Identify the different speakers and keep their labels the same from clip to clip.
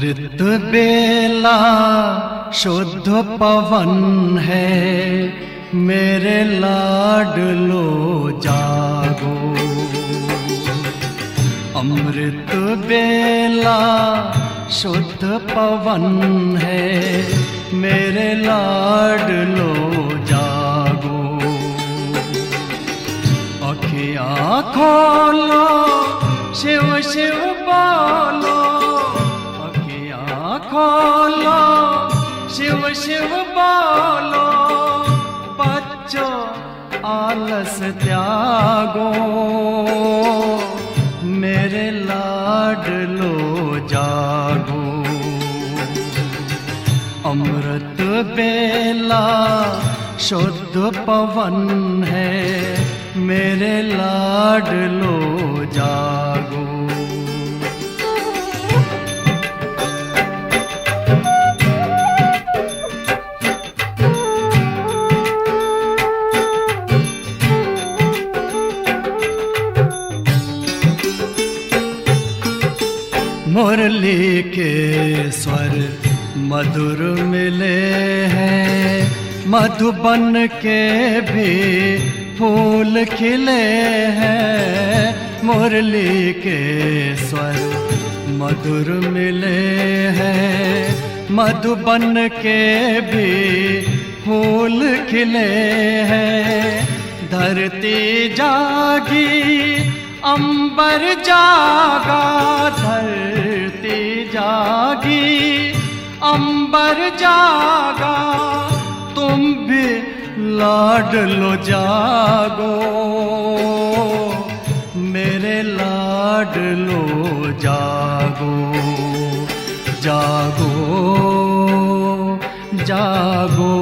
Speaker 1: अमृत बेला शुद्ध पवन है, मेरे लाडलो जागो। अमृत बेला शुद्ध पवन है, मेरे लाडलो जागो। अखियाँ खोलो, शिव शिव बोलो, अखियाँ खोलो, शिव शिव बोलो। बच्चों आलस त्यागो, मेरे लाडलो जागो। अमृत बेला शुद्ध पवन है, मेरे लाडलो जागो। मुरली के स्वर मधुर मिले हैं, मधुबन के भी फूल खिले हैं। मुरली के स्वर मधुर मिले हैं, मधुबन के भी फूल खिले हैं। धरती जागी, अंबर जागा, धरती जागी, अंबर जागा। तुम भी लाडलो जागो, मेरे लाडलो जागो। जागो जागो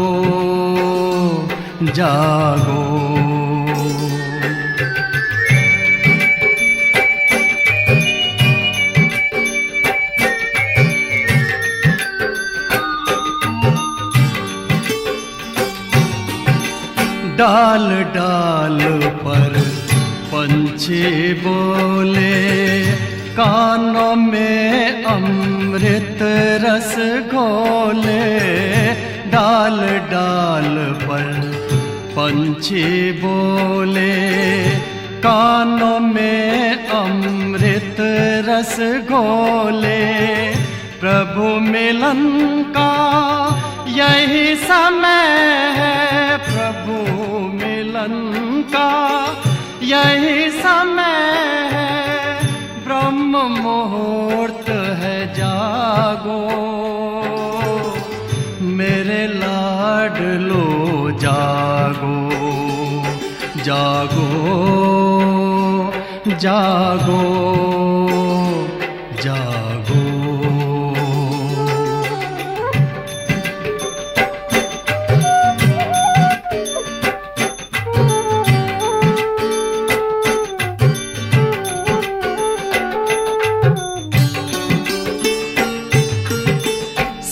Speaker 1: जागो। डाल डाल पर पंछी बोले, कानों में अमृत रस घोले। डाल डाल पर पंछी बोले, कानों में अमृत रस घोले। प्रभु मिलन का यही समय है, प्रभु मिलन का यही समय है। ब्रह्म मुहूर्त है, जागो, मेरे लाडलो जागो। जागो जागो जागो।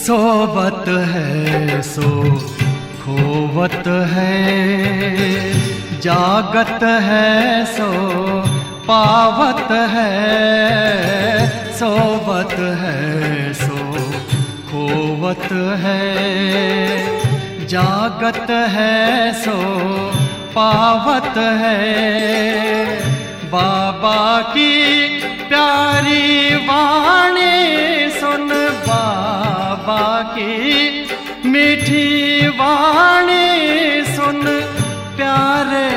Speaker 1: सोवत है सो खोवत है, जागत है सो पावत है। सोवत है सो खोवत है, जागत है सो पावत है। बाबा की प्यारी वाणी सुन, बाबा की मीठी वाणी सुन। प्यारे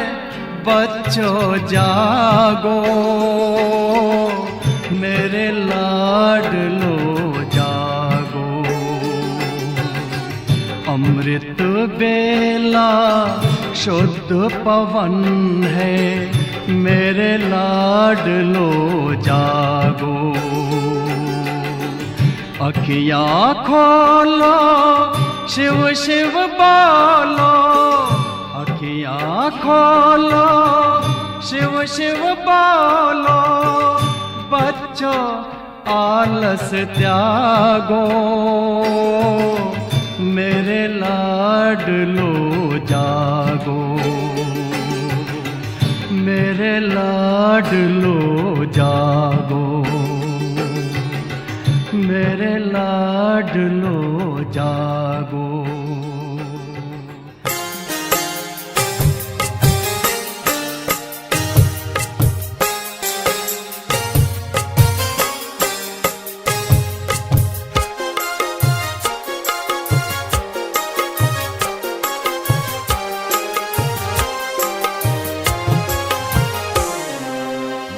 Speaker 1: बच्चों जागो, मेरे लाडलो जागो। अमृत बेला शुद्ध पवन है, मेरे लाडलो जागो। अखियाँ खोलो, शिव शिव बोलो, अखियाँ खोलो, शिव शिव बोलो। बच्चों आलस त्यागो, मेरे लाडलो जागो। मेरे लाडलो जागो, मेरे लाडलो लाडलो जागो।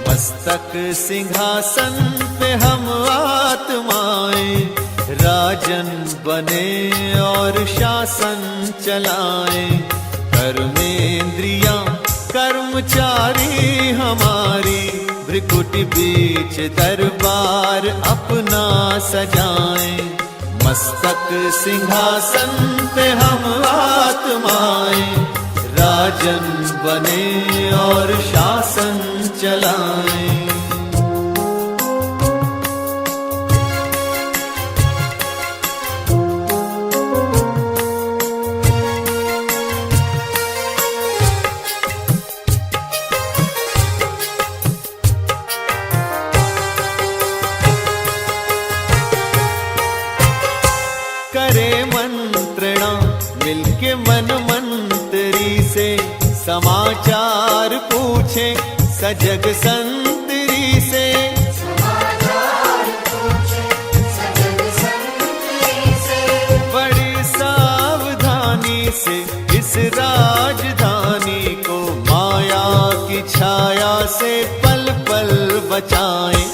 Speaker 2: मस्तक सिंहासन पे हम आत्माएं, राजन बने और शासन चलाएं। कर्मेंद्रियां कर्मचारी हमारी, भ्रिकुटी बीच दरबार अपना सजाएं। मस्तक सिंहासन पे हम आत्माएं, राजन बने और शासन चलाएं। करे मंत्रणा मिलके मन मंत्री से, समाचार पूछे सजग संतरी से। बड़ी सावधानी से इस राजधानी को माया की छाया से पल पल बचाएं।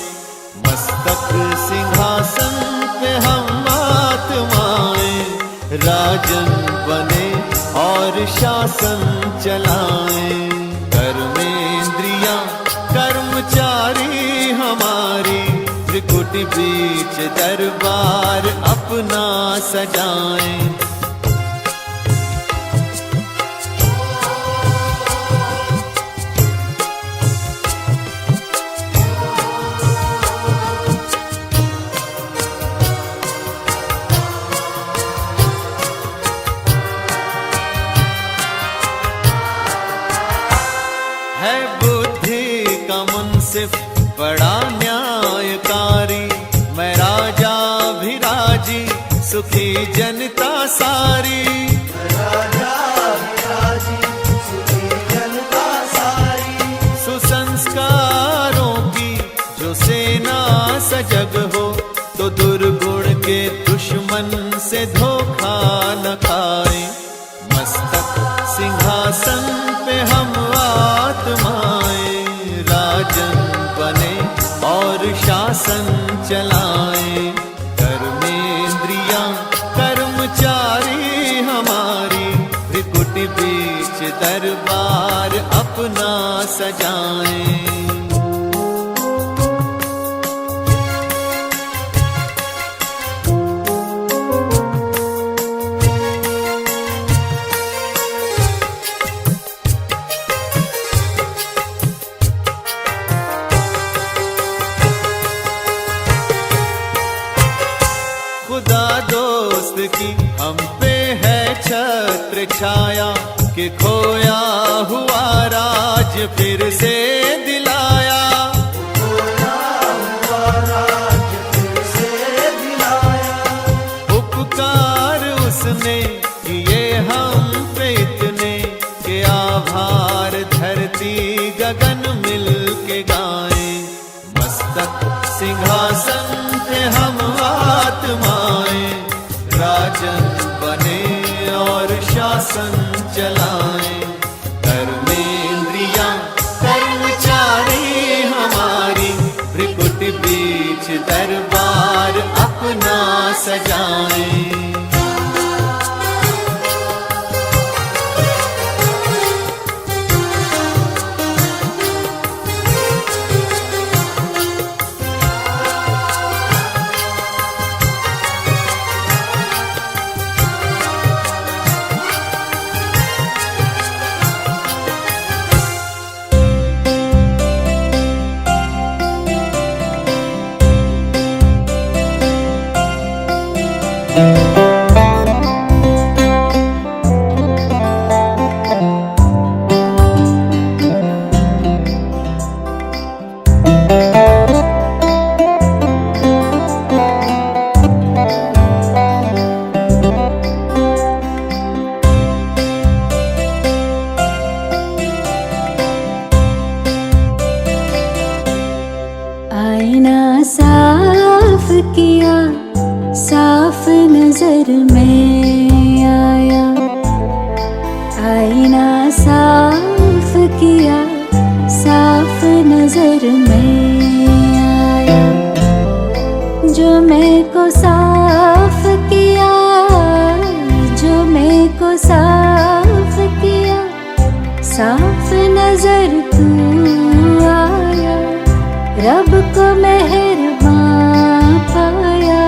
Speaker 2: मस्तक सिंहासन पे हम आत्माएं, राजन बने और शासन चलाएं। कर्मेंद्रियां कर्मचारी हमारी, त्रिकुटी बीच दरबार अपना सजाएं। है बुद्धि का मुंसिफ बड़ा न्यायकारी, मैं राजा भी राजी सुखी जनता सारी। राजा भी राजी सुखी जनता सारी। सुसंस्कारों की जो सेना सजग हो, तो दुर्गुण के दुश्मन से धोखा न खाए। मस्तक सिंहासन पे हम आत्माएं, राजन बने और शासन चलाएं। कर्मेंद्रियां कर्मचारी हमारी, त्रिकुटी बीच दरबार अपना सजाएं। खुदा दोस्त की हम पे है छत्र छाया, कि खोया हुआ राज फिर से दिलाया। खोया हुआ राज फिर से दिलाया। उपकार उसने किए हम पे इतने, कि आभार धरती गगन मिल के गाएं। मस्तक सिंहासन पे हम आत्माएं, राजन बने और शासन चलाएं। कर्मेंद्रियां कर्मचारी हमारी, त्रिकुटी बीच दरबार अपना सजाएं।
Speaker 3: में आया, आईना साफ किया, साफ नजर में आया। जो मैं को साफ किया, जो मैं को साफ किया, साफ नजर तू आया। रब को मेहरबान पाया,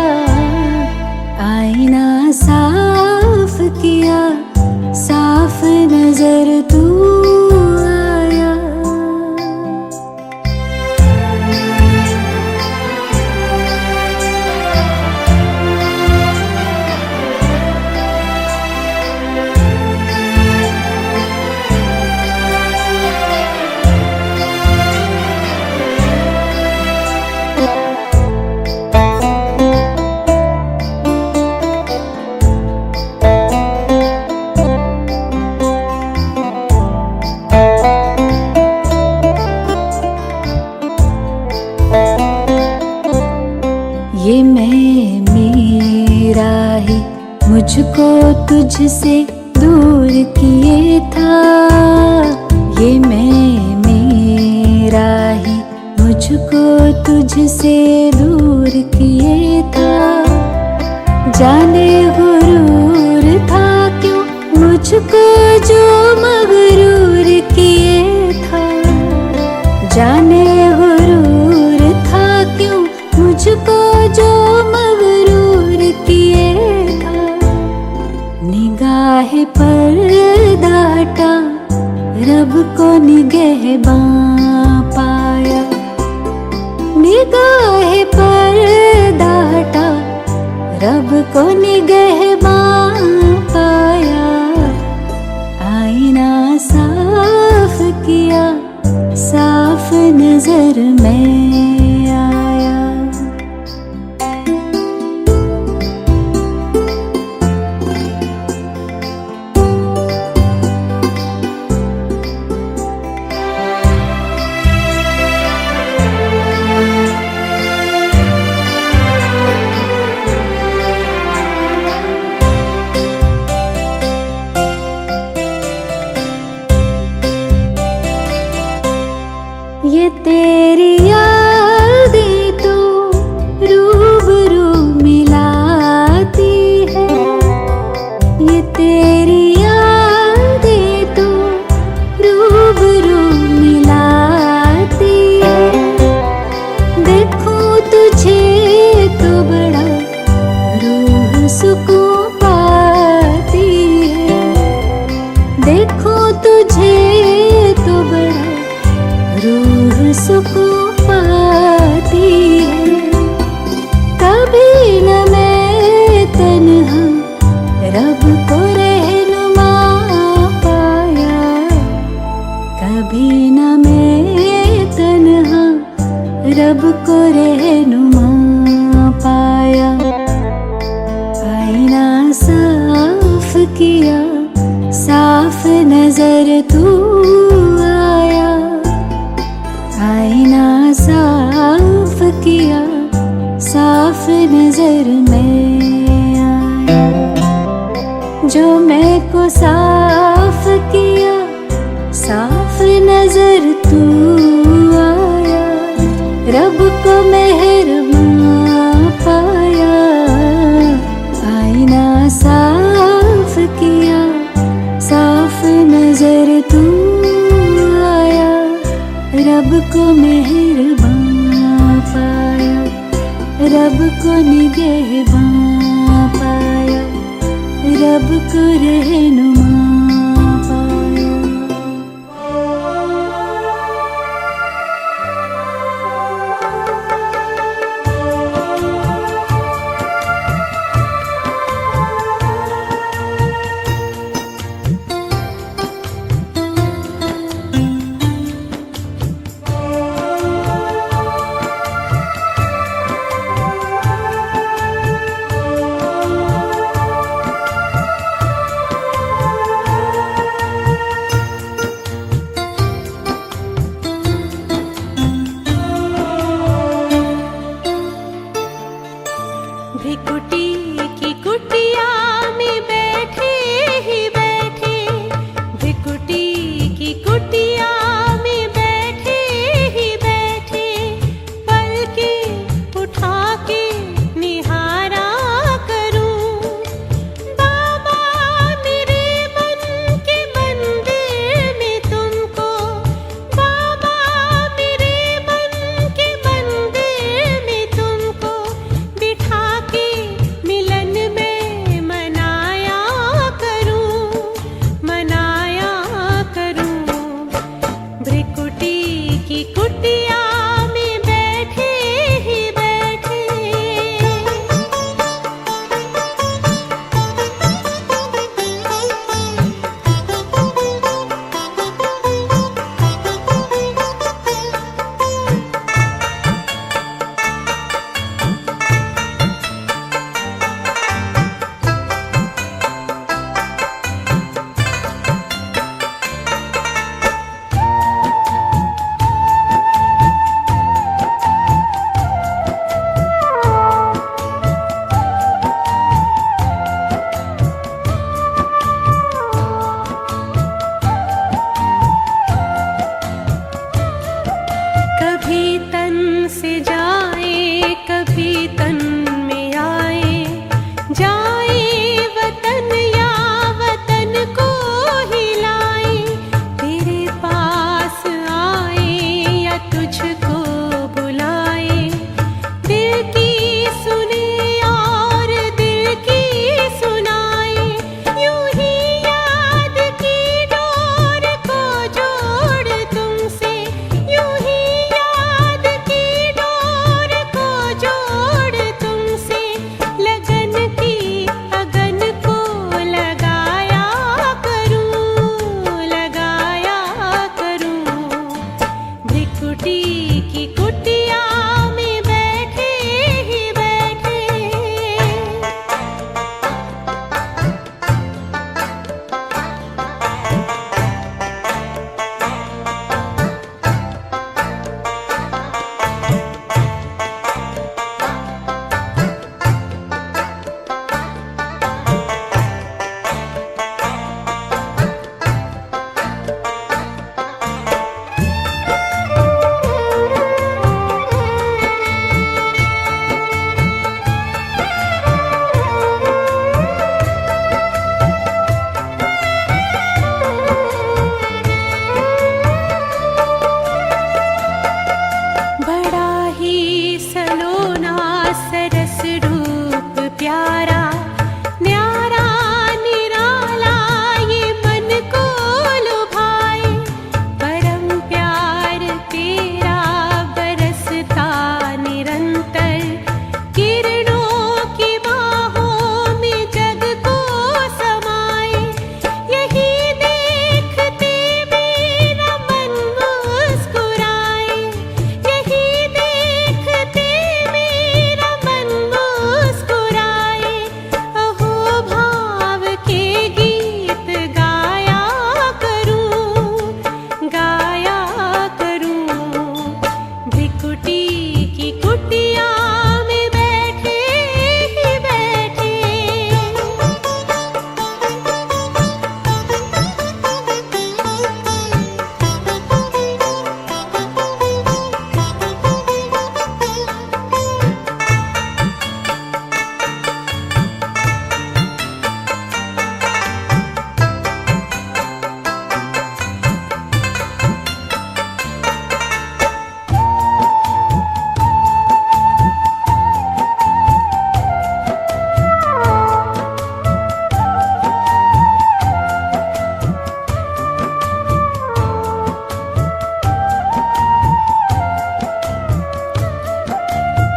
Speaker 3: आईना साफ किया, साफ नजर तू आया। ये मैं मेरा ही मुझको तुझसे दूर किए था, ये मैं मेरा ही मुझको तुझसे दूर किए था। जाने गुरूर था क्यों मुझको जो मगरूर किए था, जाने गुरूर था क्यों मुझको जो मगरूर किए था। निगाह पर्दा हटा, रब को निगहबान पाया। निगाह पर्दा हटा, रब को निगहबान पाया। आईना साफ किया, साफ नजर में आया। ये तेरी यादें तो रूबरू मिलाती है, ये तेरी यादें तो रूबरू मिलाती है। देखूं तुझे तो बड़ा रूह सुकून पाती है, देखूं तुझे तो बड़ा रूह सुकून पाती है। कभी न मैं तन्हा रब को रहनुमा पाया, कभी न मैं तन्हा रब को रहनुमा पाया। आईना साफ किया, साफ नजर तू आया। आईना साफ किया, साफ नजर में आया। जो मैं को साफ किया, साफ नजर तू आया। रब को मेहरबान पाया। आईना साफ किया, साफ नजर तू आया। रब को मेहरबान पाया, रब को निगहबान पाया, रब को रहनुमा पाया। में बैठे ही बैठे, भ्रिकुटी की कुटिया में बैठे ही बैठे, पलकें उठा के निहारा करूं। बाबा मेरे मन के मंदिर में तुमको, बाबा मेरे मन के मंदिर में तुमको बिठा के मिलन में मनाया करूं, मनाया करूं। भ्रिकुटी की कुटिया में बैठे ही बैठे। कभी तन से जाए, कभी तन में आए, जाए वतन या वतन को हिलाए, तेरे पास आए या तुझको बुलाए, दिल की सुने और दिल की सुनाए, यूं ही याद की डोर को जोड़ तुमसे, यूं ही याद की डोर को जोड़ तुमसे, लगन की अगन को लगाया करूं, लगाया करूं। भ्रिकुटी की कुटिया में बैठे ही बैठे। बड़ा ही सलोना सरस रूप प्यारा, न्यारा निराला ये मन को लुभाए, परम प्यार तेरा बरसता निरंतर, किरणों की बाहों में जग को समाए, यही देखते मेरा मन मुस्कुराए, यही देखते मेरा मन मुस्कुराए, अहो भाव के गीत गाया करूं, गाया करूं। भ्रिकुटी की कुटिया में बैठे ही बैठे।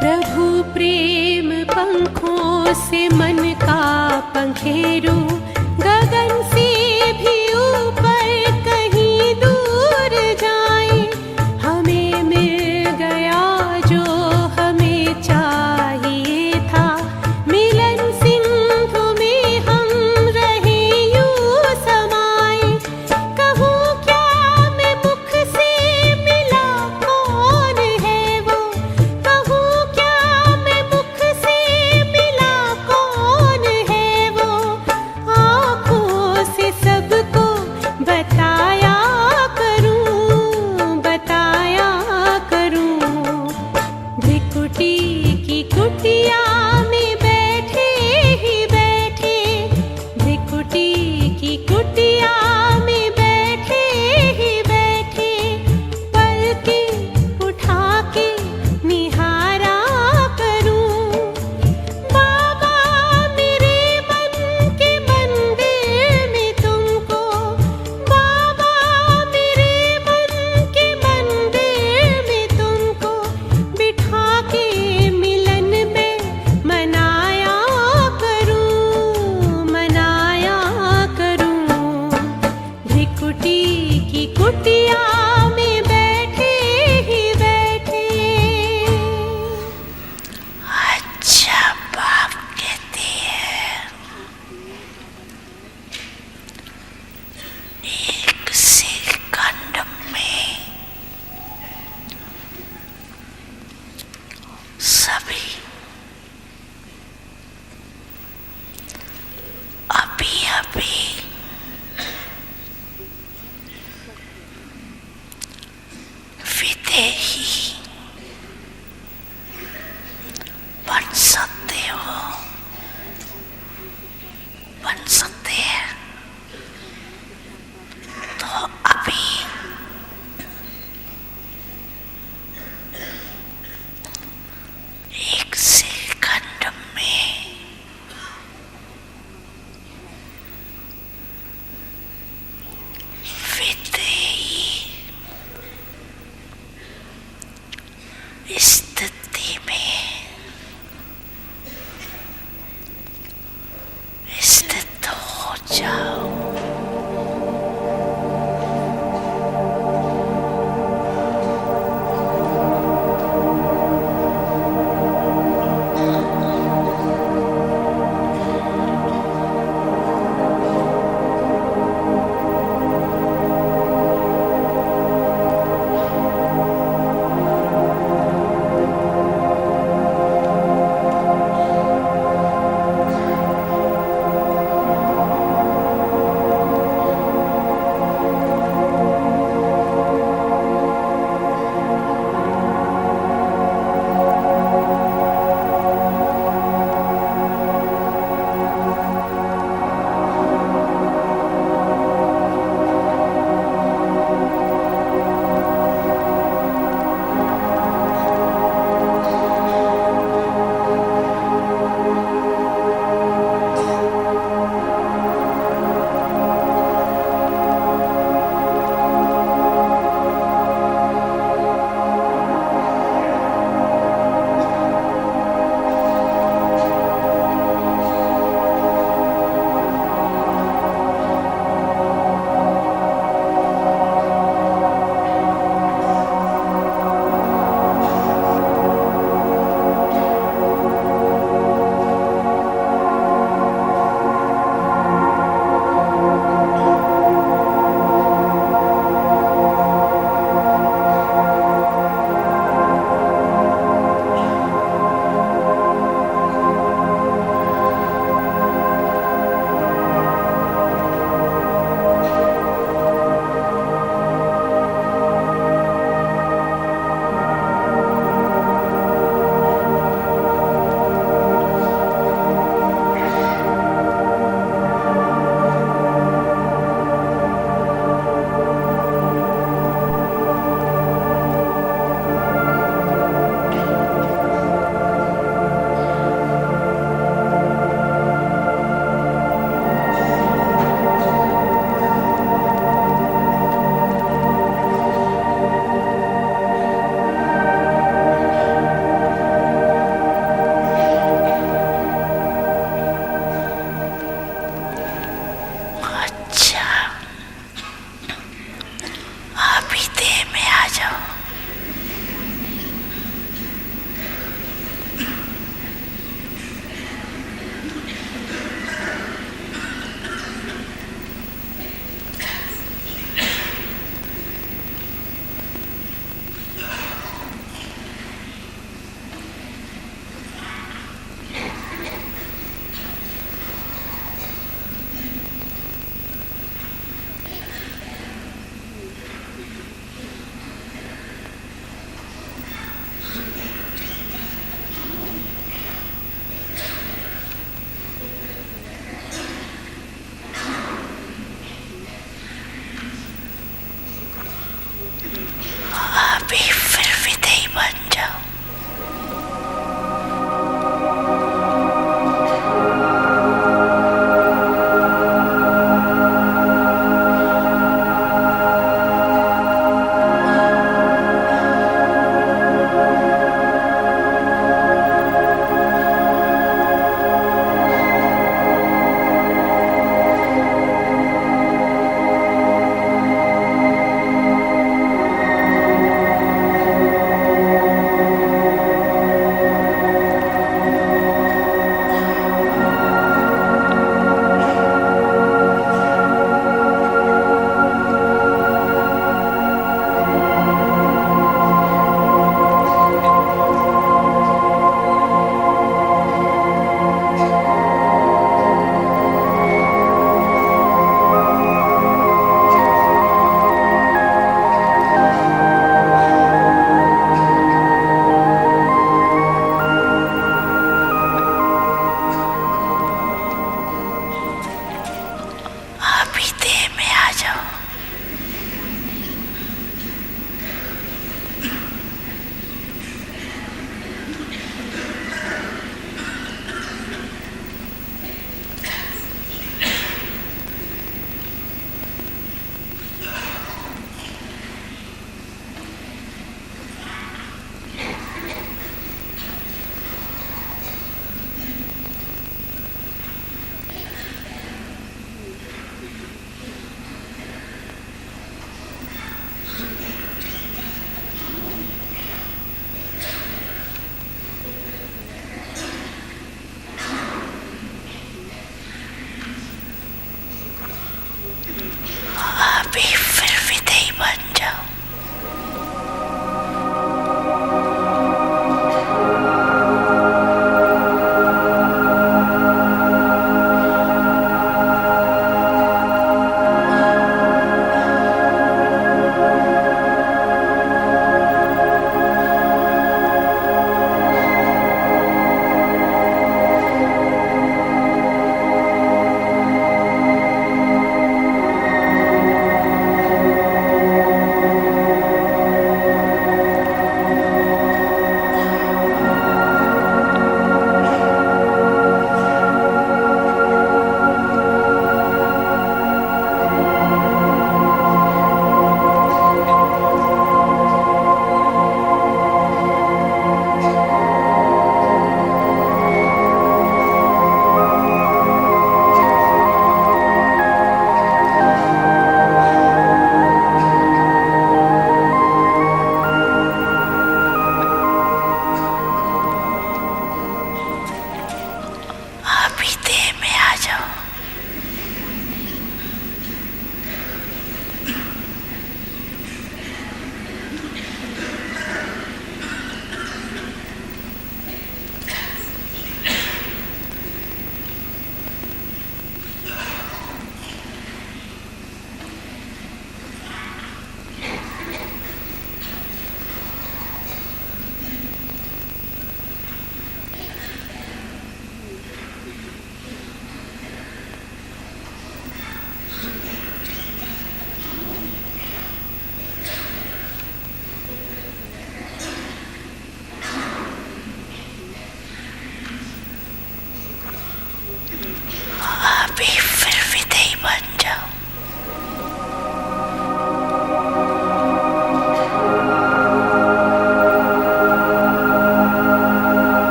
Speaker 3: प्रभु प्रेम पंखों से मन का पंखेरू, गगन से भी ऊपर कहीं दूर जाए, हमें मिल गया जो हमें चाहिए था, मिलन सिंधु में हम रहे यूं समाए, कहूँ क्या मैं मुख से मिला कौन है वो, कहूँ क्या मैं मुख से मिला कौन है वो, जाओ।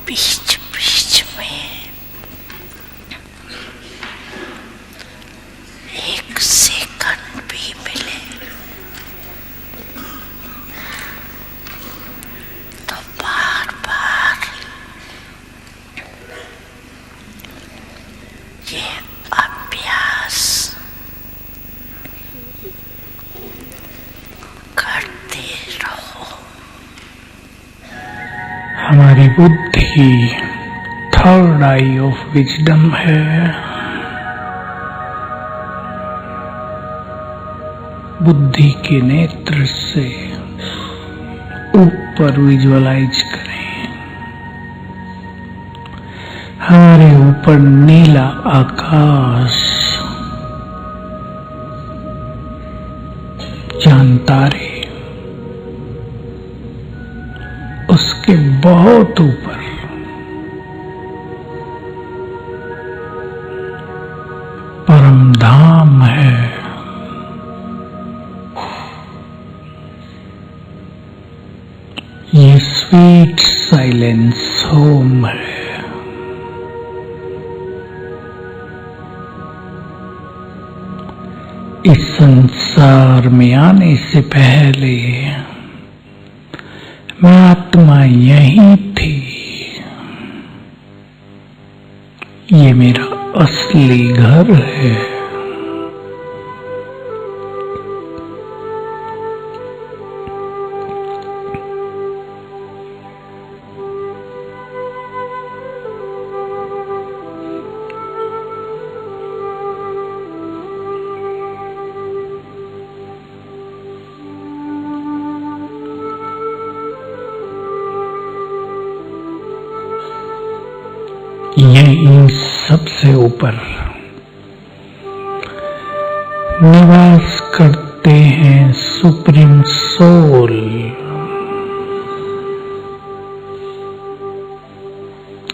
Speaker 4: बीच बीच में एक सेकंड भी मिले तो बार बार ये अभ्यास करते रहो।
Speaker 5: हमारी बुद्धि थर्ड आई ऑफ विजडम है। बुद्धि के नेत्र से ऊपर विजुअलाइज करें। हमारे ऊपर नीला आकाश, चांद तारे, उसके बहुत ऊपर परम धाम है। ये स्वीट साइलेंस होम है। इस संसार में आने से पहले मैं आत्मा यही थी। ये मेरा असली घर है। यही सबसे ऊपर निवास करते हैं सुप्रीम सोल।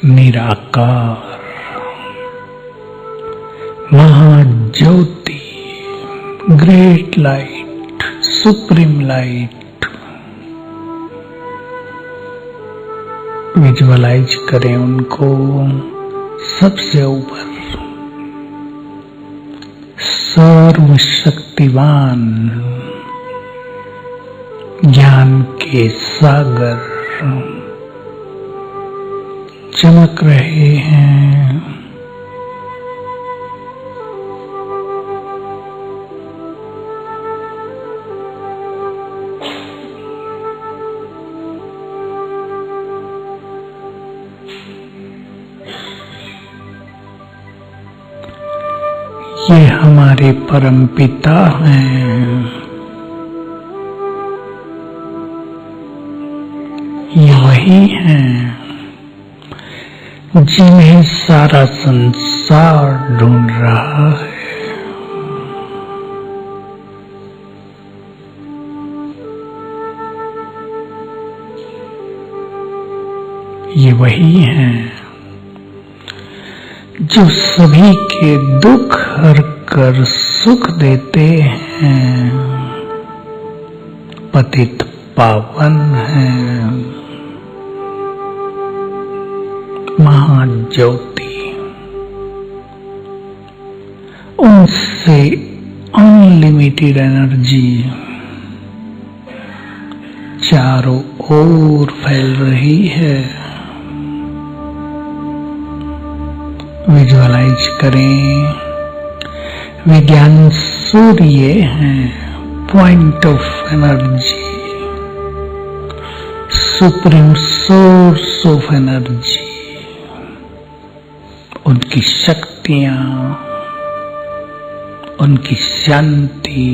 Speaker 5: निराकार महाज्योति, great light, supreme light. Visualize करें उनको सबसे ऊपर, सर्वशक्तिवान, ज्ञान के सागर चमक रहे हैं। ये हमारे परम पिता हैं। ये वही हैं जिन्हें सारा संसार ढूंढ रहा है। ये वही हैं जो सभी के दुख हर कर सुख देते हैं। पतित पावन हैं, महाज्योति। उनसे अनलिमिटेड एनर्जी चारों ओर फैल रही है। विजुअलाइज करें, विज्ञान सूर्य है, point of energy, supreme source of energy. उनकी शक्तियां, उनकी शांति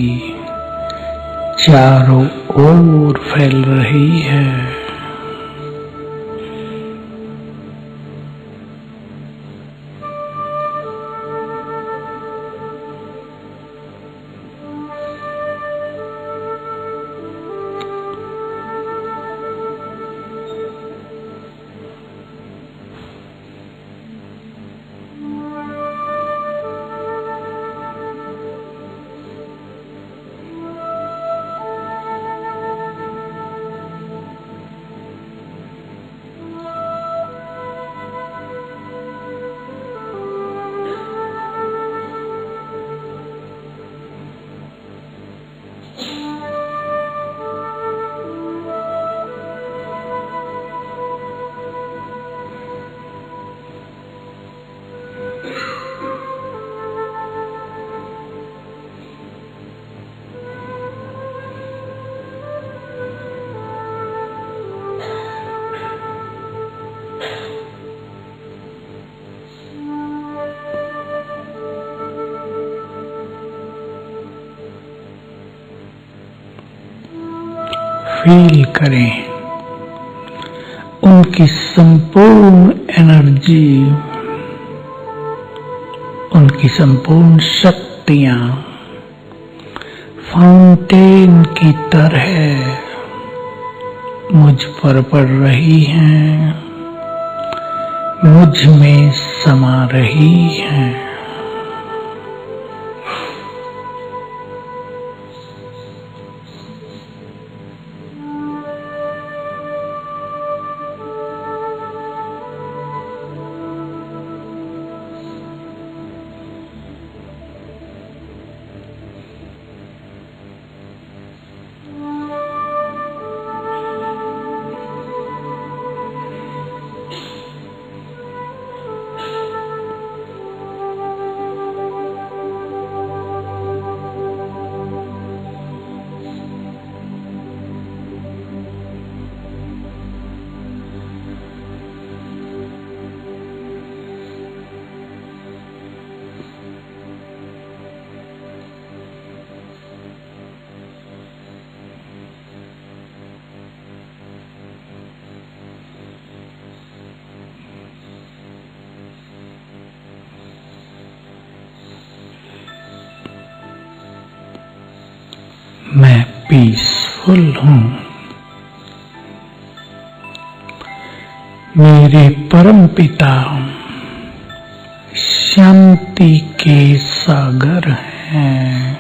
Speaker 5: चारों ओर फैल रही है। फील करें। उनकी संपूर्ण एनर्जी, उनकी संपूर्ण शक्तियां फाउंटेन की तरह मुझ पर पड़ रही हैं, मुझ में समा रही हैं। मैं पीसफुल हूं। मेरे परमपिता शांति के सागर हैं,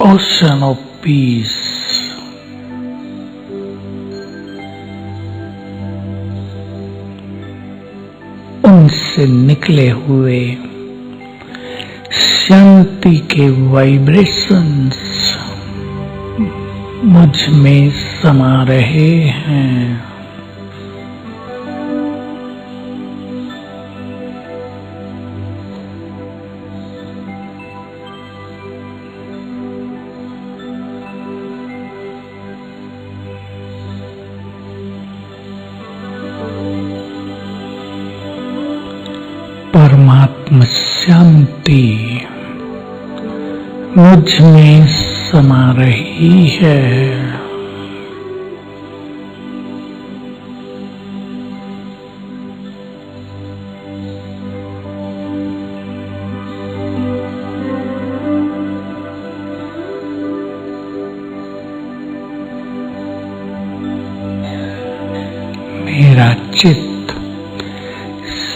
Speaker 5: ओशन ऑफ पीस। उनसे निकले हुए शांति के वाइब्रेशंस मुझ में समा रहे हैं। परमात्मा शांति मुझ में समा रही है। मेरा चित्त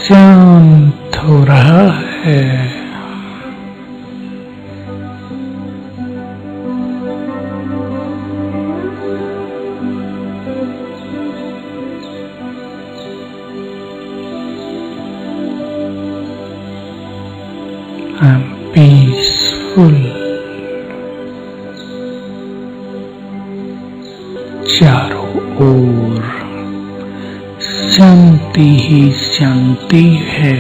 Speaker 5: शांत हो रहा है। I'm peaceful। चारों ओर शांति ही शांति है।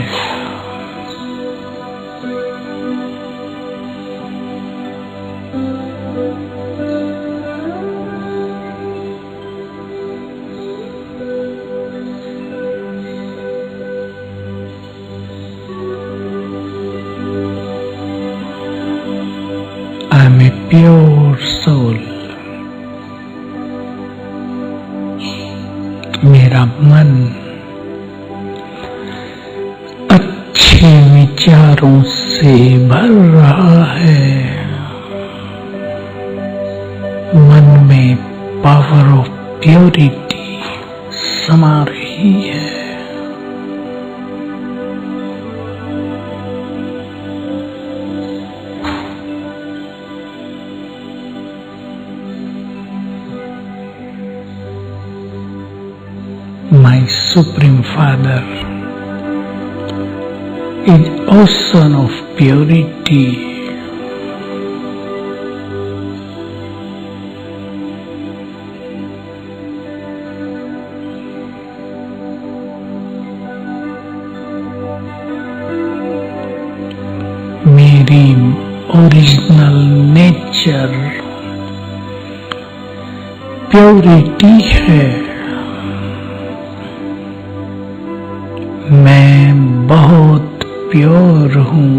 Speaker 5: I'm a pure soul। मेरा मन अच्छे विचारों से भर रहा है। मन में पावर ऑफ प्योरिटी समा रही है। My Supreme Father is ocean of purity। मेरी ओरिजिनल नेचर प्योरिटी है। मैं बहुत प्योर हूँ।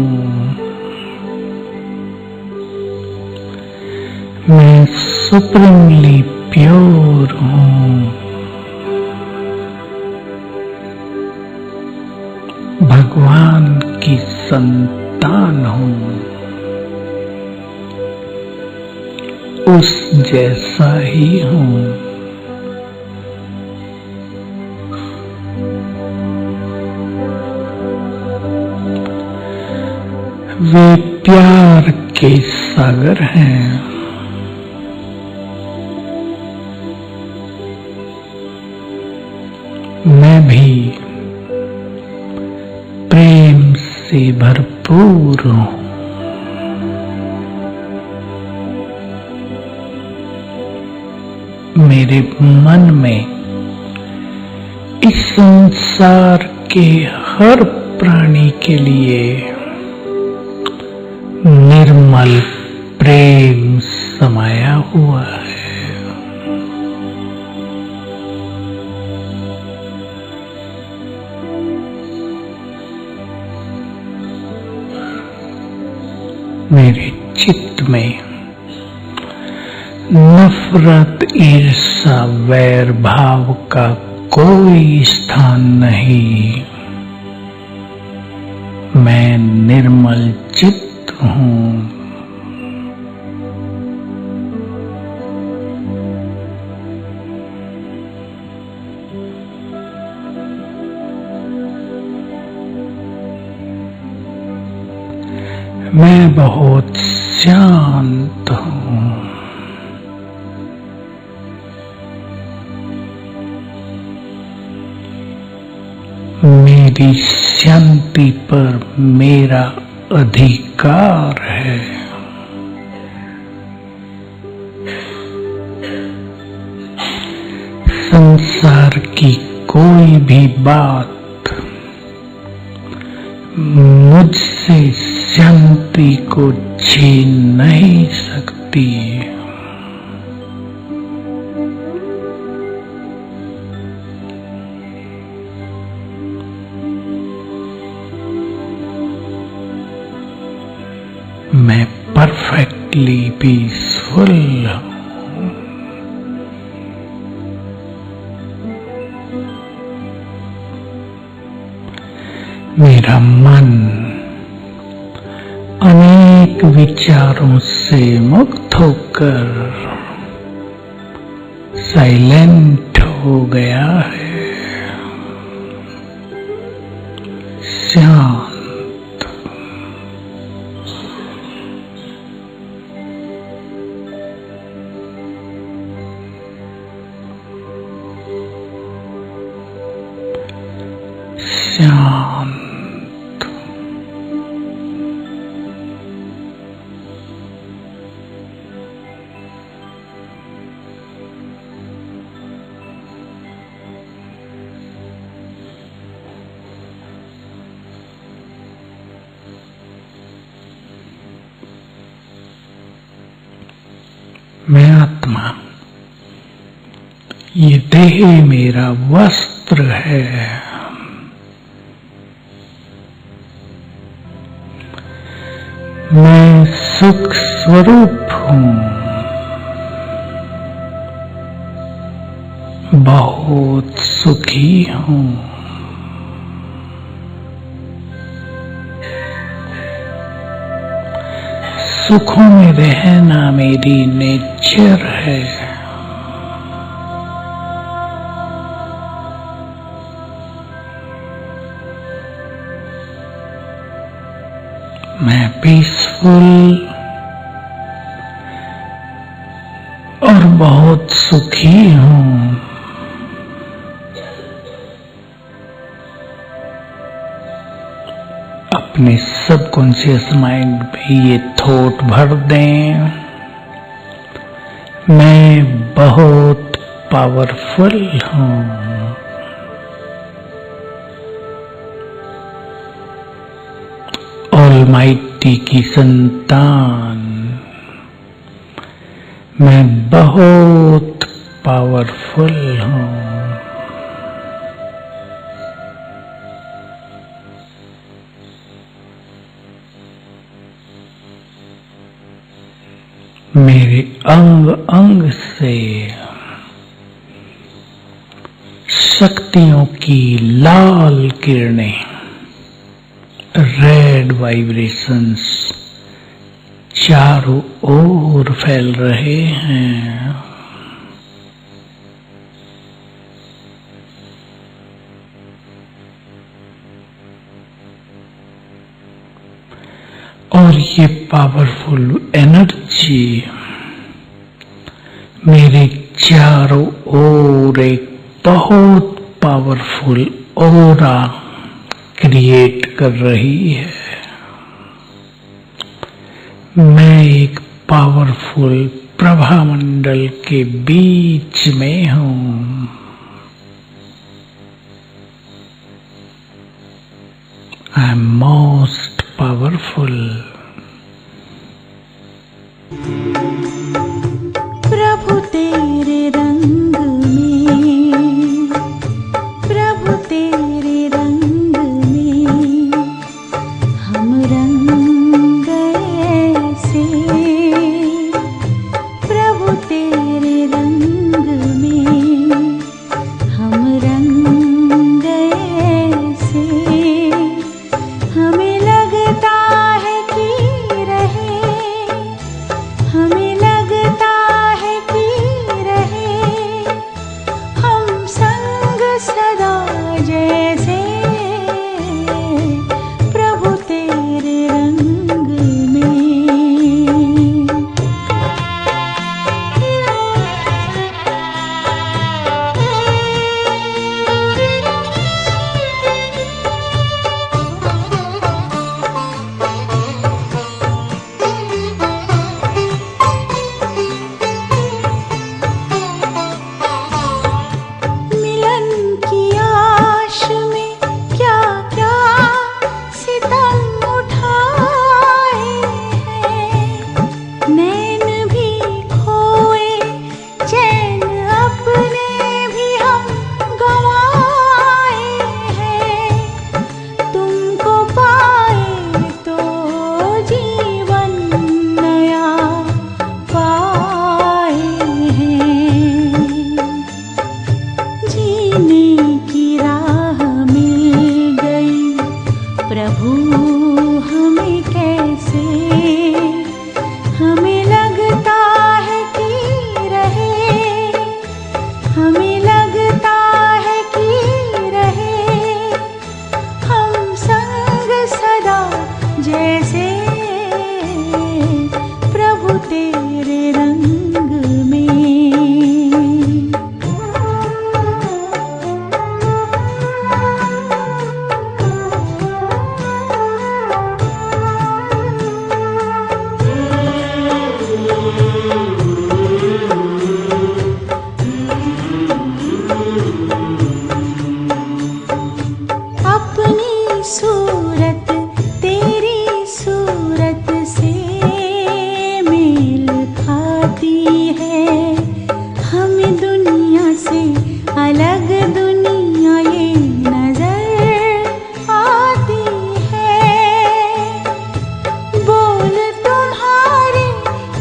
Speaker 5: मैं सुप्रीमली प्योर हूँ, भगवान की संतान हूँ, उस जैसा ही हूँ। वे प्यार के सागर हैं, मैं भी प्रेम से भरपूर हूँ। मेरे मन में इस संसार के हर प्राणी के लिए निर्मल प्रेम समाया हुआ है। मेरे चित्त में नफरत, ईर्ष्या, वैर भाव का कोई स्थान नहीं। मैं निर्मल चित्त हूँ। मैं बहुत शांत हूँ। मेरी शांति पर मेरा अधिकार है। संसार की कोई भी बात मुझसे शांति को छीन नहीं सकती। मैं परफेक्टली पीसफुल हूँ। मेरा मन अनेक विचारों से मुक्त होकर साइलेंट हो गया है, शांत। शांत। मैं आत्मा, ये देह मेरा वस्त्र है। मैं सुख स्वरूप हूँ, बहुत सुखी हूँ। सुखों में रहना मेरी नेचर है। मैं पीसफुल और बहुत सुखी हूँ। अपने सबकॉन्शियस माइंड में ये थॉट भर दें, मैं बहुत पावरफुल हूँ। ऑलमाइटी की संतान, मैं बहुत पावरफुल हूँ। मेरे अंग अंग से शक्तियों की लाल किरणें, रेड वाइब्रेशंस चारों ओर फैल रहे हैं। और ये पावरफुल एनर्जी मेरे चारों ओर एक बहुत पावरफुल ऑरा क्रिएट कर रही है। मैं एक पावरफुल प्रभामंडल के बीच में हूं। I am most powerful.
Speaker 3: प्रभु तेरे रंग में, प्रभु तेरे रंग में हम रंग ऐसे, प्रभु तेरे रंग में हम रंग ऐसे, हमें लगता है कि रहे, हमें लगता है कि रहे हम संग सदा जैसे, प्रभु तेरे रंग में। मिलन की आश में क्या क्या सितम उठाए हैं, नैन भी खोए चैन अपने भी हम गंवाए हैं, तुमको पाए तो जीवन नया पाए हैं, जीने की राह मिल गई प्रभु हमें कैसे, हमें लगता है कि रहे, हमें लगता है कि रहे हम संग सदा जैसे, प्रभु तेरे रंग में। अपनी सूरत तेरी सूरत से मेल खाती है, हमें दुनिया से अलग दुनिया ये नजर आती है, बोल तुम्हारे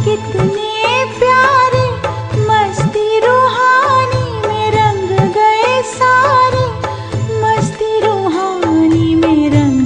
Speaker 3: कितने प्यारे, मस्ती रूहानी में रंग गए सारे, मस्ती रूहानी में रंग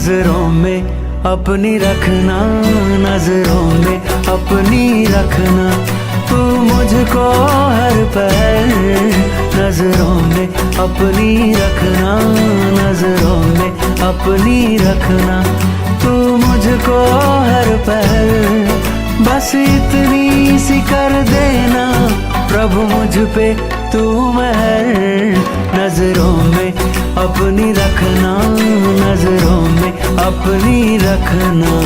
Speaker 1: नजरों में अपनी रखना, नजरों में अपनी रखना, तू मुझको हर पल नजरों में अपनी रखना, नजरों में अपनी रखना, तू मुझको हर पल। बस इतनी सी कर देना प्रभु मुझ पे तू महर, नजरों में अपनी रखना, नजरों में अपनी रखना।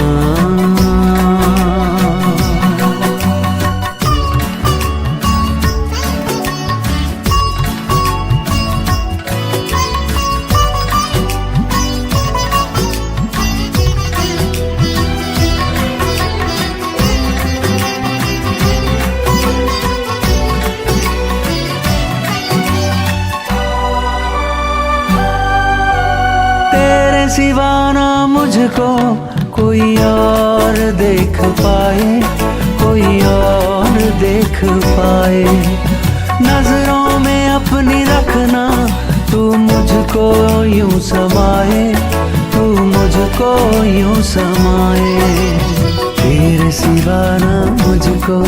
Speaker 1: सिवा ना मुझको कोई और देख पाए, कोई और देख पाए। नजरों में अपनी रखना, तू मुझको यूं समाए, तू मुझको यूं समाए। तेरे सिवा ना मुझको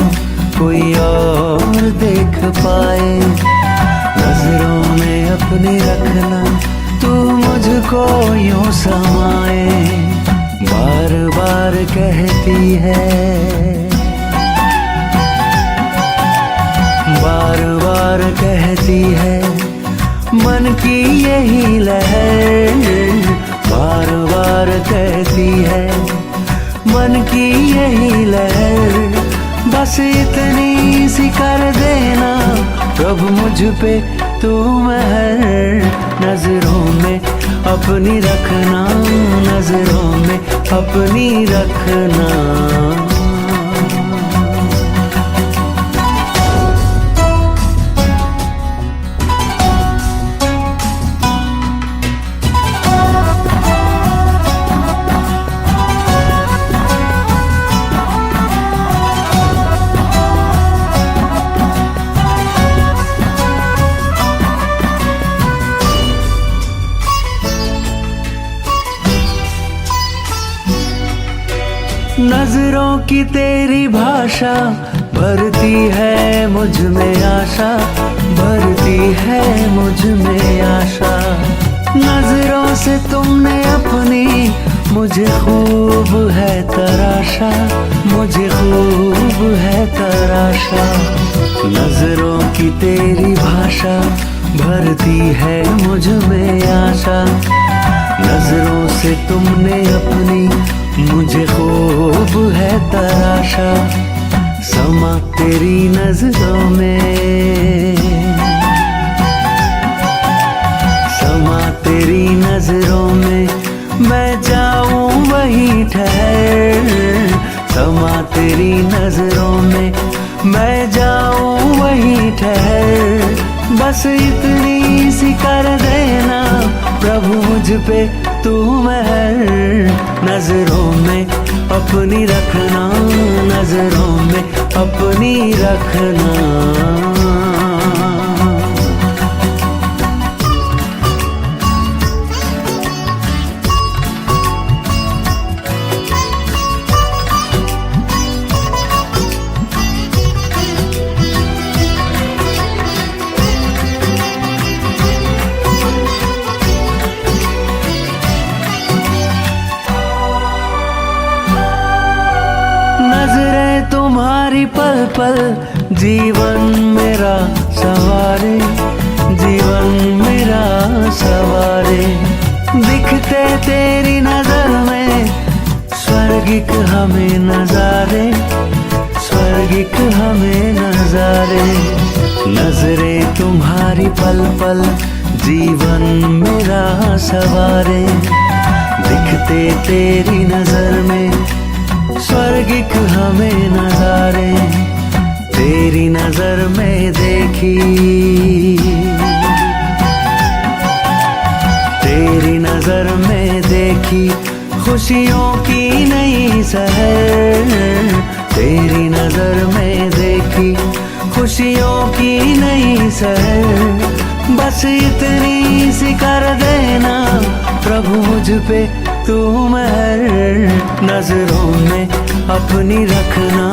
Speaker 1: कोई और देख पाए। नजरों में अपनी रखना, तू मुझको यूं समाए। बार बार कहती है, बार बार कहती है मन की यही लहर। बार बार कहती है मन की यही लहर। बस इतनी सी कर देना प्रभु मुझ पे तू महर। नजरों में अपनी रखना, नजरों में अपनी रखना। नजरों की तेरी भाषा भरती है मुझ में आशा, भरती है मुझ में आशा। नजरों से तुमने अपनी मुझे खूब है तराशा, मुझे खूब है तराशा। नजरों की तेरी भाषा भरती है मुझ में आशा। नजरों से तुमने अपनी मुझे खूब है तराशा। समा तेरी नजरों में, समा तेरी नजरों में, मैं जाऊं वहीं ठहर। समा तेरी नजरों में, मैं जाऊं वहीं ठहर। बस इतनी सी कर देना प्रभु मुझ पे तू महर। नजरों में अपनी रखना, नजरों में अपनी रखना। नजरें तुम्हारी पल पल जीवन मेरा सवारे, जीवन मेरा सवारे। दिखते तेरी नजर में स्वर्गिक हमें नजारे, स्वर्गिक हमें नजारे। नजरें तुम्हारी पल पल जीवन मेरा सवारे। दिखते तेरी नजर में स्वर्गिक हमें नजारे। तेरी नजर में देखी, तेरी नजर में देखी खुशियों की नई सहर। तेरी नजर में देखी खुशियों की नई सहर। बस इतनी सी कर देना प्रभु मुझ पे तू महर नजरों में अपनी रखना,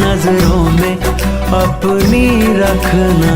Speaker 1: नजरों में अपनी रखना।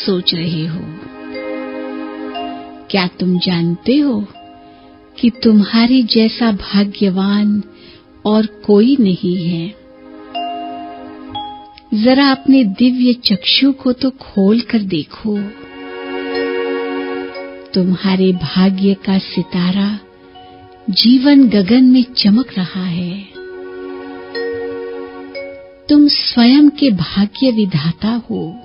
Speaker 6: सोच रहे हो? क्या तुम जानते हो कि तुम्हारे जैसा भाग्यवान और कोई नहीं है? जरा अपने दिव्य चक्षु को तो खोल कर देखो। तुम्हारे भाग्य का सितारा जीवन गगन में चमक रहा है। तुम स्वयं के भाग्य विधाता हो।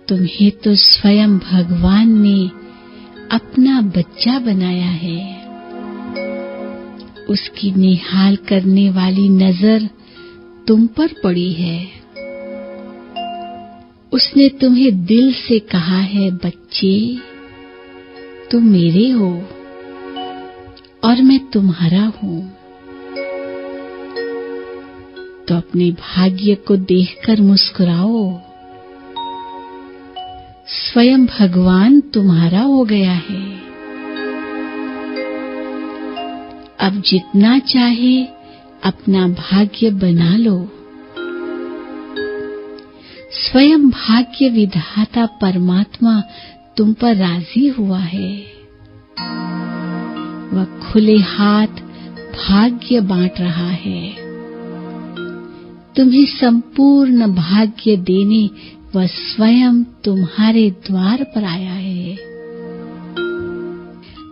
Speaker 6: तुम्हें तो स्वयं भगवान ने अपना बच्चा बनाया है। उसकी निहाल करने वाली नजर तुम पर पड़ी है। उसने तुम्हें दिल से कहा है, बच्चे तुम मेरे हो और मैं तुम्हारा हूं। तो अपने भाग्य को देखकर मुस्कुराओ। स्वयं भगवान तुम्हारा हो गया है। अब जितना चाहे अपना भाग्य बना लो। स्वयं भाग्य विधाता परमात्मा तुम पर राजी हुआ है। वह खुले हाथ भाग्य बांट रहा है। तुम्हें संपूर्ण भाग्य देने वह स्वयं तुम्हारे द्वार पर आया है।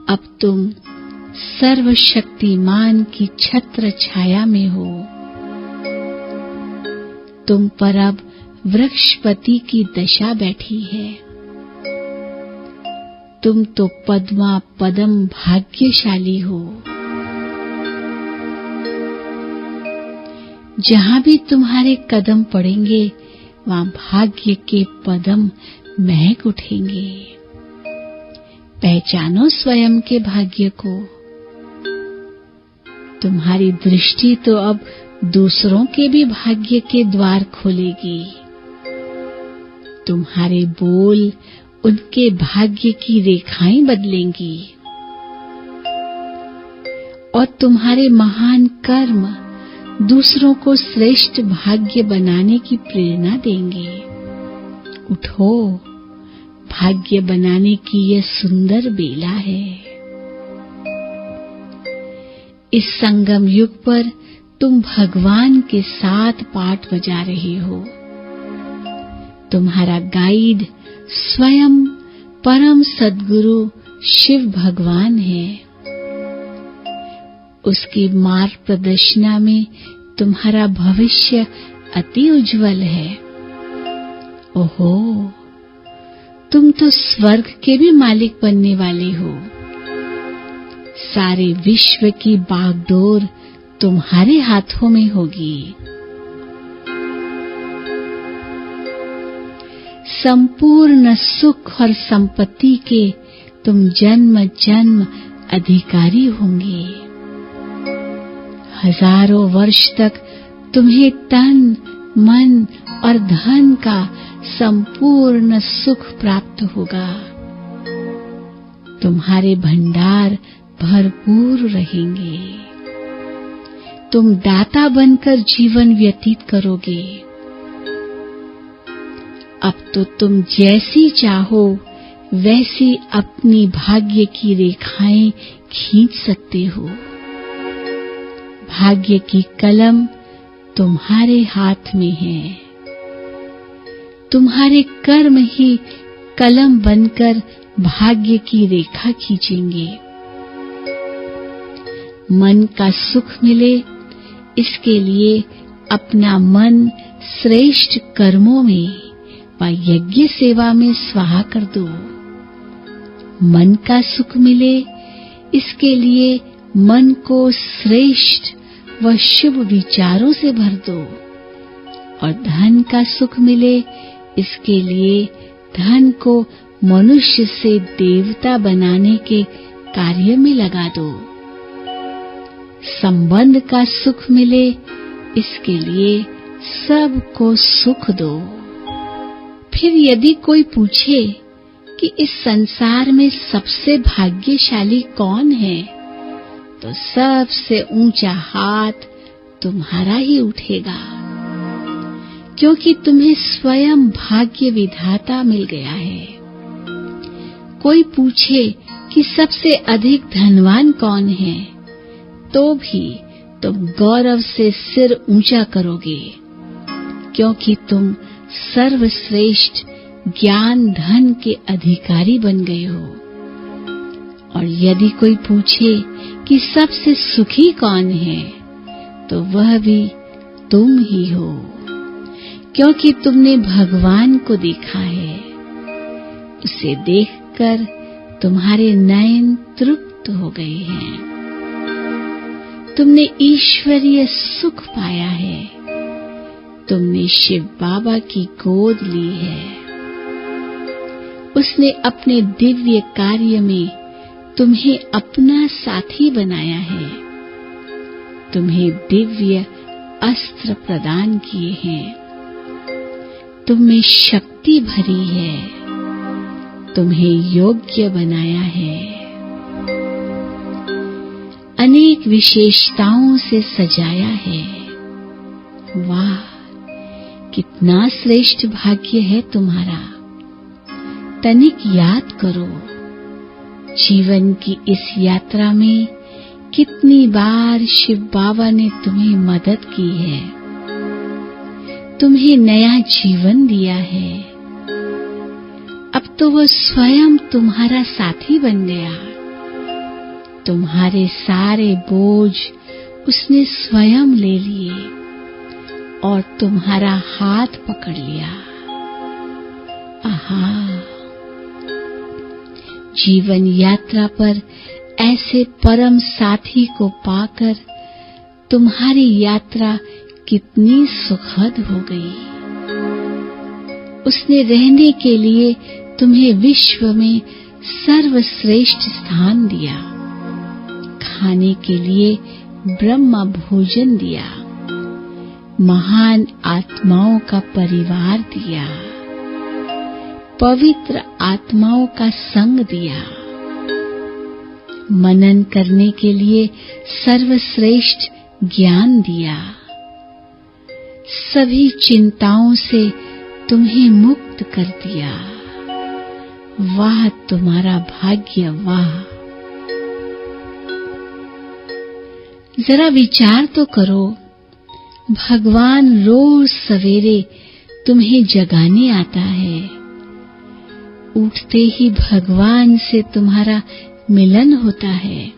Speaker 6: अब तुम सर्वशक्तिमान की छत्र छाया में हो। तुम पर अब वृक्षपति की दशा बैठी है। तुम तो पद्मा पदम भाग्यशाली हो। जहां भी तुम्हारे कदम पड़ेंगे वहां भाग्य के पदम महक उठेंगे। पहचानो स्वयं के भाग्य को। तुम्हारी दृष्टि तो अब दूसरों के भी भाग्य के द्वार खोलेगी। तुम्हारे बोल उनके भाग्य की रेखाएं बदलेंगी और तुम्हारे महान कर्म दूसरों को श्रेष्ठ भाग्य बनाने की प्रेरणा देंगे। उठो, भाग्य बनाने की यह सुंदर बेला है। इस संगम युग पर तुम भगवान के साथ पाठ बजा रहे हो। तुम्हारा गाइड स्वयं परम सद्गुरु शिव भगवान है। उसकी मार्ग प्रदर्शना में तुम्हारा भविष्य अति उज्जवल है। ओहो, तुम तो स्वर्ग के भी मालिक बनने वाले हो। सारे विश्व की बागडोर तुम्हारे हाथों में होगी। संपूर्ण सुख और संपत्ति के तुम जन्म जन्म अधिकारी होंगे। हजारों वर्ष तक तुम्हें तन मन और धन का संपूर्ण सुख प्राप्त होगा। तुम्हारे भंडार भरपूर रहेंगे। तुम दाता बनकर जीवन व्यतीत करोगे। अब तो तुम जैसी चाहो वैसी अपनी भाग्य की रेखाएं खींच सकते हो। भाग्य की कलम तुम्हारे हाथ में है। तुम्हारे कर्म ही कलम बनकर भाग्य की रेखा खींचेंगे। मन का सुख मिले इसके लिए अपना मन श्रेष्ठ कर्मों में व यज्ञ सेवा में स्वाहा कर दो। मन का सुख मिले इसके लिए मन को श्रेष्ठ व शुभ विचारों से भर दो और धन का सुख मिले इसके लिए धन को मनुष्य से देवता बनाने के कार्य में लगा दो। संबंध का सुख मिले इसके लिए सबको सुख दो। फिर यदि कोई पूछे कि इस संसार में सबसे भाग्यशाली कौन है, तो सबसे ऊंचा हाथ तुम्हारा ही उठेगा। क्योंकि तुम्हें स्वयं भाग्य विधाता मिल गया है। कोई पूछे कि सबसे अधिक धनवान कौन है, तो भी तुम गौरव से सिर ऊंचा करोगे, क्योंकि तुम सर्वश्रेष्ठ ज्ञान धन के अधिकारी बन गए हो। और यदि कोई पूछे कि सबसे सुखी कौन है, तो वह भी तुम ही हो, क्योंकि तुमने भगवान को देखा है। उसे देखकर तुम्हारे नयन तृप्त हो गए हैं। तुमने ईश्वरीय सुख पाया है। तुमने शिव बाबा की गोद ली है। उसने अपने दिव्य कार्य में तुम्हें अपना साथी बनाया है। तुम्हें दिव्य अस्त्र प्रदान किए हैं। तुम में शक्ति भरी है। तुम्हें योग्य बनाया है। अनेक विशेषताओं से सजाया है। वाह, कितना श्रेष्ठ भाग्य है तुम्हारा। तनिक याद करो, जीवन की इस यात्रा में कितनी बार शिव बाबा ने तुम्हें मदद की है, तुम्हें नया जीवन दिया है। अब तो वो स्वयं तुम्हारा साथी बन गया। तुम्हारे सारे बोझ उसने स्वयं ले लिए और तुम्हारा हाथ पकड़ लिया। आहा, जीवन यात्रा पर ऐसे परम साथी को पाकर तुम्हारी यात्रा कितनी सुखद हो गई। उसने रहने के लिए तुम्हें विश्व में सर्वश्रेष्ठ स्थान दिया, खाने के लिए ब्रह्म भोजन दिया, महान आत्माओं का परिवार दिया, पवित्र आत्माओं का संग दिया, मनन करने के लिए सर्वश्रेष्ठ ज्ञान दिया, सभी चिंताओं से तुम्हें मुक्त कर दिया। वाह तुम्हारा भाग्य, वाह। जरा विचार तो करो, भगवान रोज सवेरे तुम्हें जगाने आता है। उठते ही भगवान से तुम्हारा मिलन होता है।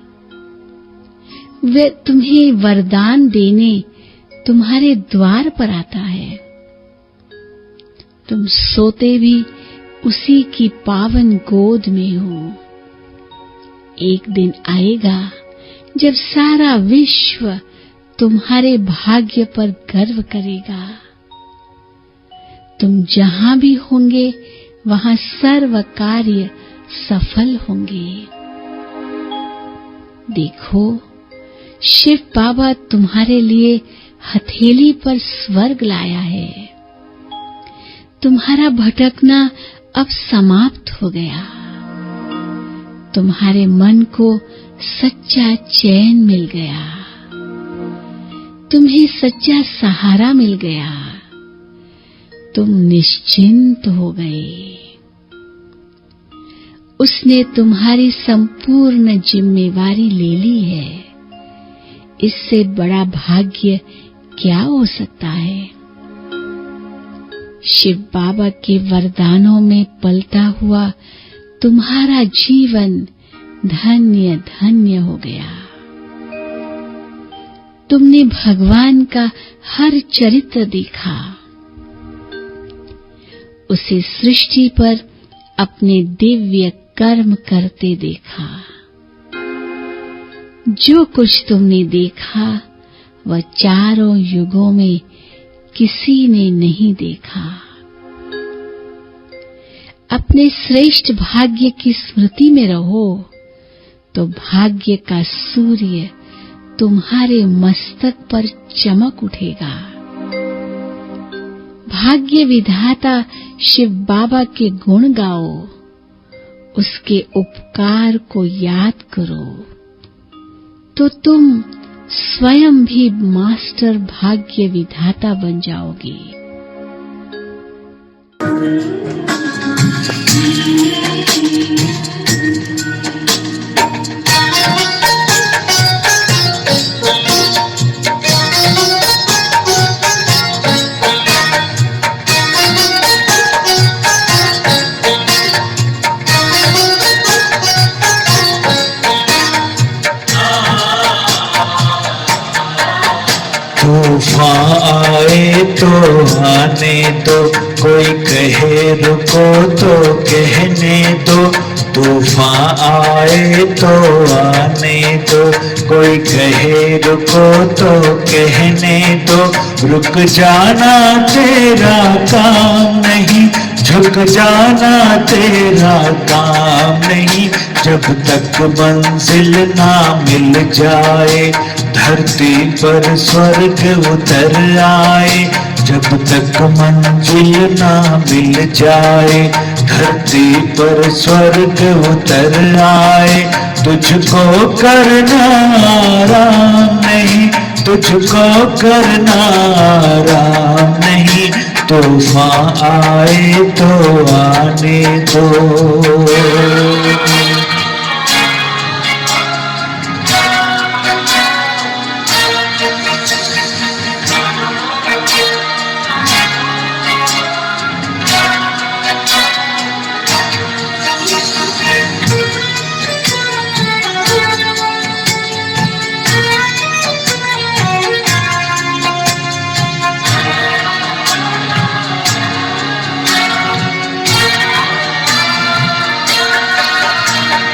Speaker 6: वे तुम्हें वरदान देने तुम्हारे द्वार पर आता है। तुम सोते भी उसी की पावन गोद में हो। एक दिन आएगा जब सारा विश्व तुम्हारे भाग्य पर गर्व करेगा। तुम जहां भी होंगे वहां सर्व कार्य सफल होंगे। देखो, शिव बाबा तुम्हारे लिए हथेली पर स्वर्ग लाया है। तुम्हारा भटकना अब समाप्त हो गया। तुम्हारे मन को सच्चा चैन मिल गया। तुम्हें सच्चा सहारा मिल गया। तुम निश्चिंत हो गए। उसने तुम्हारी संपूर्ण जिम्मेवारी ले ली है। इससे बड़ा भाग्य क्या हो सकता है? शिव बाबा के वरदानों में पलता हुआ तुम्हारा जीवन धन्य धन्य हो गया। तुमने भगवान का हर चरित्र देखा। उसे सृष्टि पर अपने दिव्य कर्म करते देखा। जो कुछ तुमने देखा वह चारों युगों में किसी ने नहीं देखा। अपने श्रेष्ठ भाग्य की स्मृति में रहो तो भाग्य का सूर्य तुम्हारे मस्तक पर चमक उठेगा। भाग्य विधाता शिव बाबा के गुण गाओ, उसके उपकार को याद करो, तो तुम स्वयं भी मास्टर भाग्य विधाता बन जाओगे।
Speaker 7: तूफान आए तो आने दो, कोई कहे रुको तो कहने दो। तूफान आए तो आने दो, कोई कहे रुको तो कहने दो। रुक जाना तेरा काम नहीं, झुक जाना तेरा काम नहीं। जब तक मंजिल ना मिल जाए, धरती पर स्वर्ग उतर आए। जब तक मंजिल ना मिल जाए, धरती पर स्वर्ग उतर आए। तुझको करना आराम नहीं, तुझको करना आराम नहीं। तूफान आए तो आने दो।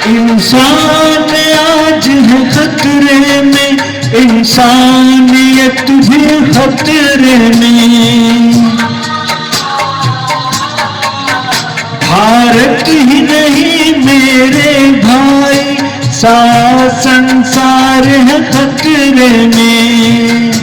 Speaker 7: इंसान आज है खतरे में, इंसानियत भी खतरे में। भारत ही नहीं मेरे भाई, सारा संसार है खतरे में।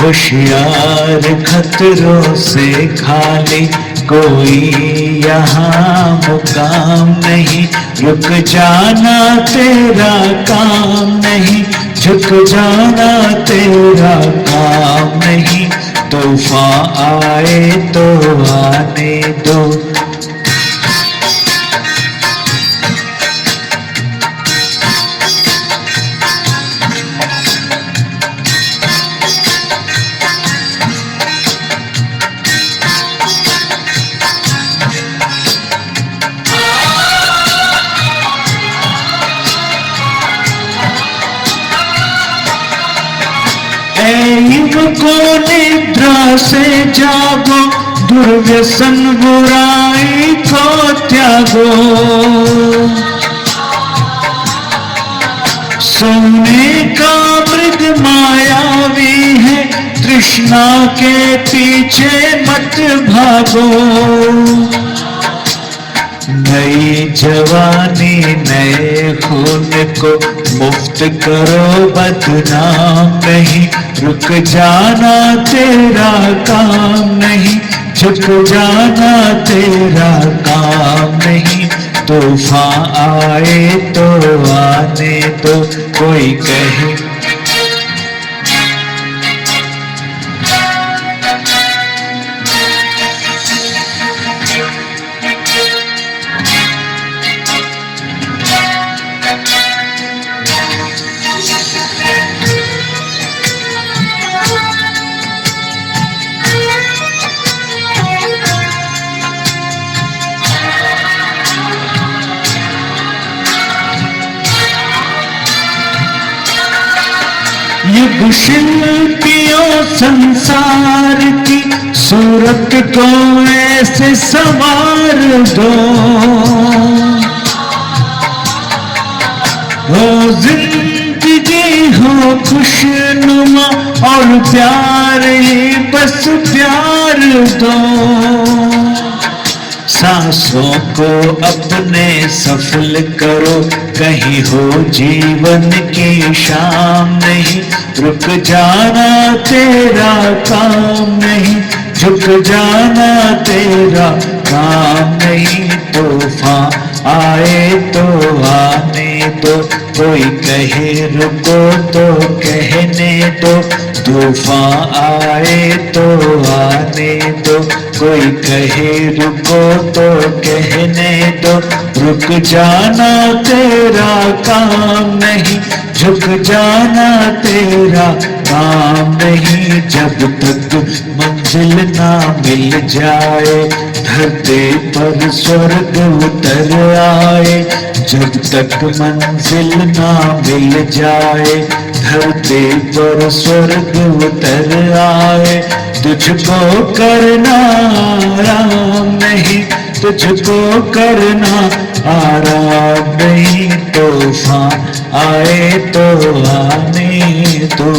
Speaker 7: होशियार खतरों से खाली, कोई यहाँ मुकाम नहीं। रुक जाना तेरा काम नहीं, झुक जाना तेरा काम नहीं। तूफान आए तो आने दो। को निद्रा से जागो, दुर्व्यसन बुराई को त्यागो। सोने का मृग मायावी है, तृष्णा के पीछे मत भागो। नई जवानी नए खून को मुफ्त करो, बदनाम नहीं। रुक जाना तेरा काम नहीं, झुक जाना तेरा काम नहीं। तूफान आए तो आने दो, कोई कहे युग शिल्पियों संसार की सूरत को ऐसे संवार दो। वो जिंदगी हो खुशनुमा और प्यार ही बस प्यार दो। सांसों को अपने सफल करो, कहीं हो जीवन की शाम नहीं। रुक जाना तेरा काम नहीं, झुक जाना तेरा काम नहीं। तूफान आए तो आने दो, कोई कहे रुको तो कहने दो, तूफान आए तो आने दो, कोई कहे रुको तो कहने दो। रुक जाना तेरा काम नहीं, झुक जाना तेरा काम नहीं, जब तक मंजिल ना मिल जाए धरती पर स्वर्ग उतर आए, जब तक मंजिल ना मिल जाए धरती पर स्वर्ग उतर आए। तुझको करना आराम नहीं, तुझको करना आराम नहीं, तूफान आए तो आने दो।